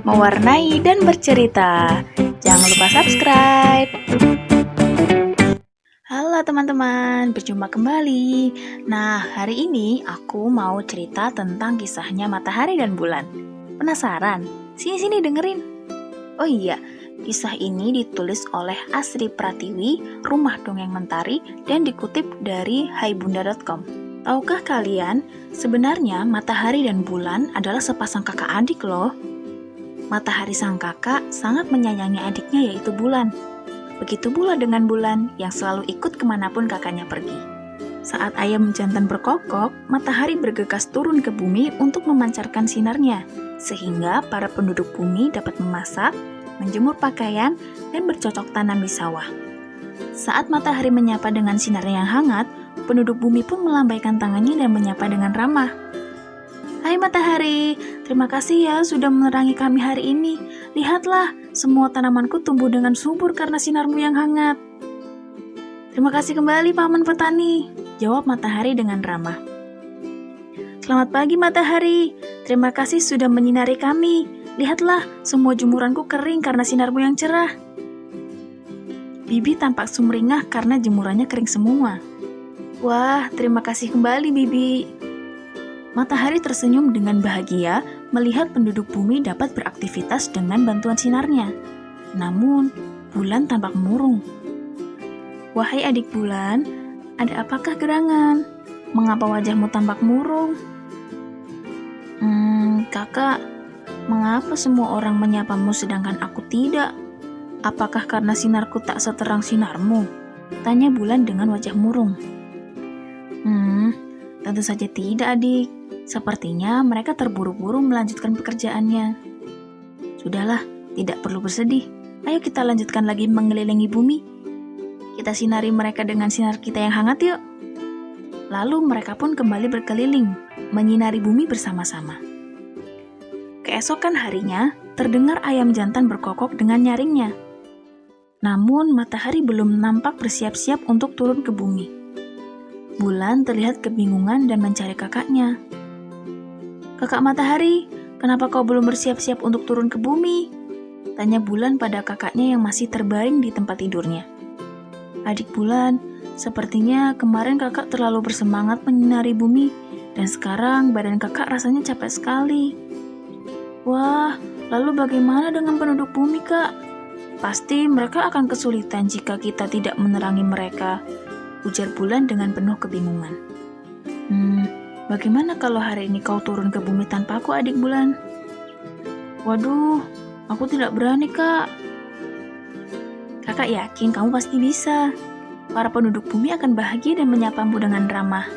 mewarnai dan bercerita. Jangan lupa subscribe. Halo teman-teman, berjumpa kembali. Nah, hari ini aku mau cerita tentang kisahnya matahari dan bulan. Penasaran? Sini-sini dengerin. Oh iya, kisah ini ditulis oleh Asri Pratiwi, Rumah Dongeng Mentari, dan dikutip dari haibunda.com. Tahukah kalian, sebenarnya matahari dan bulan adalah sepasang kakak adik loh. Matahari sang kakak sangat menyayangi adiknya yaitu bulan. Begitu pula dengan bulan yang selalu ikut kemanapun kakaknya pergi. Saat ayam jantan berkokok, matahari bergegas turun ke bumi untuk memancarkan sinarnya, sehingga para penduduk bumi dapat memasak, menjemur pakaian, dan bercocok tanam di sawah. Saat matahari menyapa dengan sinarnya yang hangat, penduduk bumi pun melambaikan tangannya dan menyapa dengan ramah. Hai matahari, terima kasih ya sudah menerangi kami hari ini. Lihatlah, semua tanamanku tumbuh dengan subur karena sinarmu yang hangat. Terima kasih kembali Paman Petani, jawab matahari dengan ramah. Selamat pagi matahari, terima kasih sudah menyinari kami. Lihatlah, semua jemuranku kering karena sinarmu yang cerah. Bibi tampak sumringah karena jemurannya kering semua. Wah, terima kasih kembali Bibi. Matahari tersenyum dengan bahagia melihat penduduk bumi dapat beraktivitas dengan bantuan sinarnya. Namun, bulan tampak murung. Wahai adik bulan, ada apakah gerangan? Mengapa wajahmu tampak murung? Kakak, mengapa semua orang menyapamu sedangkan aku tidak? Apakah karena sinarku tak seterang sinarmu? Tanya bulan dengan wajah murung. Tentu saja tidak, adik. Sepertinya mereka terburu-buru melanjutkan pekerjaannya. Sudahlah, tidak perlu bersedih. Ayo kita lanjutkan lagi mengelilingi bumi. Kita sinari mereka dengan sinar kita yang hangat yuk. Lalu mereka pun kembali berkeliling, menyinari bumi bersama-sama. Keesokan harinya, terdengar ayam jantan berkokok dengan nyaringnya. Namun matahari belum nampak bersiap-siap untuk turun ke bumi. Bulan terlihat kebingungan dan mencari kakaknya. Kakak matahari, kenapa kau belum bersiap-siap untuk turun ke bumi? Tanya bulan pada kakaknya yang masih terbaring di tempat tidurnya. Adik bulan, sepertinya kemarin kakak terlalu bersemangat menyinari bumi, dan sekarang badan kakak rasanya capek sekali. Wah, lalu bagaimana dengan penduduk bumi kak? Pasti mereka akan kesulitan jika kita tidak menerangi mereka, ujar bulan dengan penuh kebingungan. Bagaimana kalau hari ini kau turun ke bumi tanpa aku, adik bulan? Waduh, aku tidak berani, Kak. Kakak yakin kamu pasti bisa. Para penduduk bumi akan bahagia dan menyapamu dengan ramah.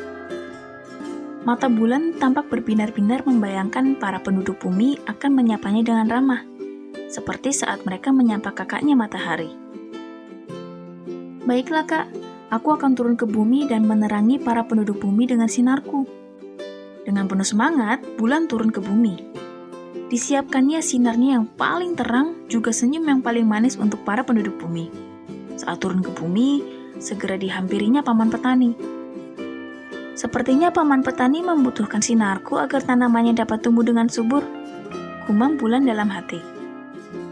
Mata bulan tampak berbinar-binar membayangkan para penduduk bumi akan menyapanya dengan ramah, seperti saat mereka menyapa kakaknya matahari. Baiklah, Kak. Aku akan turun ke bumi dan menerangi para penduduk bumi dengan sinarku. Dengan penuh semangat, bulan turun ke bumi. Disiapkannya sinarnya yang paling terang, juga senyum yang paling manis untuk para penduduk bumi. Saat turun ke bumi, segera dihampirinya Paman Petani. Sepertinya Paman Petani membutuhkan sinarku agar tanamannya dapat tumbuh dengan subur, gumam bulan dalam hati.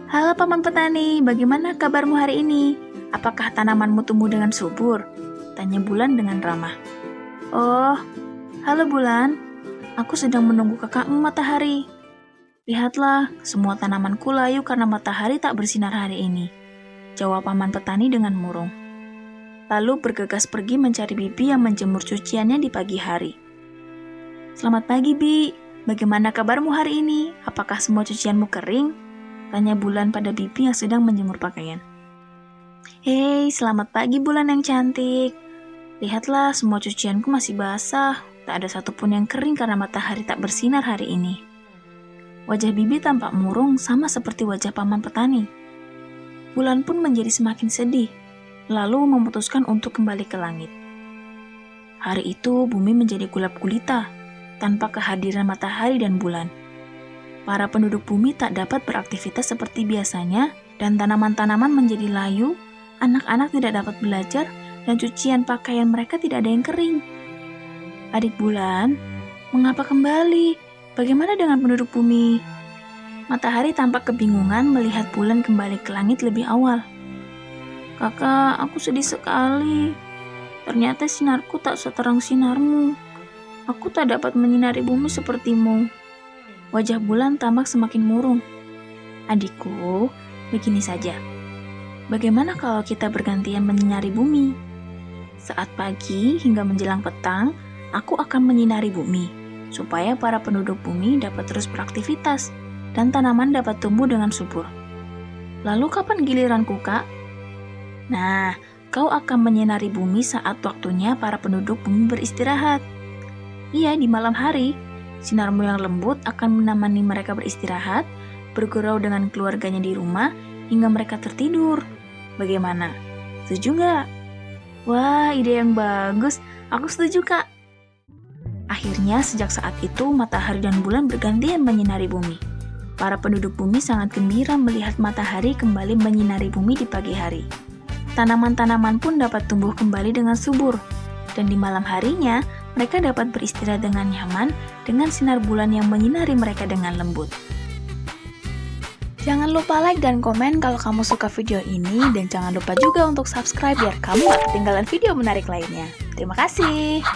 Halo Paman Petani, bagaimana kabarmu hari ini? Apakah tanamanmu tumbuh dengan subur? Tanya bulan dengan ramah. Oh, halo bulan. Aku sedang menunggu kakakmu matahari. Lihatlah, semua tanamanku layu karena matahari tak bersinar hari ini, jawab Paman Petani dengan murung. Lalu bergegas pergi mencari Bibi yang menjemur cuciannya di pagi hari. Selamat pagi, Bi. Bagaimana kabarmu hari ini? Apakah semua cucianmu kering? Tanya bulan pada Bibi yang sedang menjemur pakaian. Hei, selamat pagi bulan yang cantik. Lihatlah, semua cucianku masih basah. Tak ada satupun yang kering karena matahari tak bersinar hari ini. Wajah Bibi tampak murung sama seperti wajah Paman Petani. Bulan pun menjadi semakin sedih, lalu memutuskan untuk kembali ke langit. Hari itu bumi menjadi gulap gulita, tanpa kehadiran matahari dan bulan. Para penduduk bumi tak dapat beraktivitas seperti biasanya, dan tanaman-tanaman menjadi layu, anak-anak tidak dapat belajar, dan cucian pakaian mereka tidak ada yang kering. Adik bulan, mengapa kembali? Bagaimana dengan penduduk bumi? Matahari tampak kebingungan melihat bulan kembali ke langit lebih awal. Kakak, aku sedih sekali. Ternyata sinarku tak seterang sinarmu. Aku tak dapat menyinari bumi sepertimu. Wajah bulan tampak semakin murung. Adikku, begini saja. Bagaimana kalau kita bergantian menyinari bumi? Saat pagi hingga menjelang petang, aku akan menyinari bumi, supaya para penduduk bumi dapat terus beraktivitas dan tanaman dapat tumbuh dengan subur. Lalu kapan giliranku, Kak? Nah, kau akan menyinari bumi saat waktunya para penduduk bumi beristirahat. Iya, di malam hari, sinarmu yang lembut akan menemani mereka beristirahat, bergurau dengan keluarganya di rumah, hingga mereka tertidur. Bagaimana? Setuju nggak? Wah, ide yang bagus. Aku setuju, Kak. Akhirnya, sejak saat itu, matahari dan bulan bergantian menyinari bumi. Para penduduk bumi sangat gembira melihat matahari kembali menyinari bumi di pagi hari. Tanaman-tanaman pun dapat tumbuh kembali dengan subur. Dan di malam harinya, mereka dapat beristirahat dengan nyaman dengan sinar bulan yang menyinari mereka dengan lembut. Jangan lupa like dan komen kalau kamu suka video ini, dan jangan lupa juga untuk subscribe biar kamu gak ketinggalan video menarik lainnya. Terima kasih.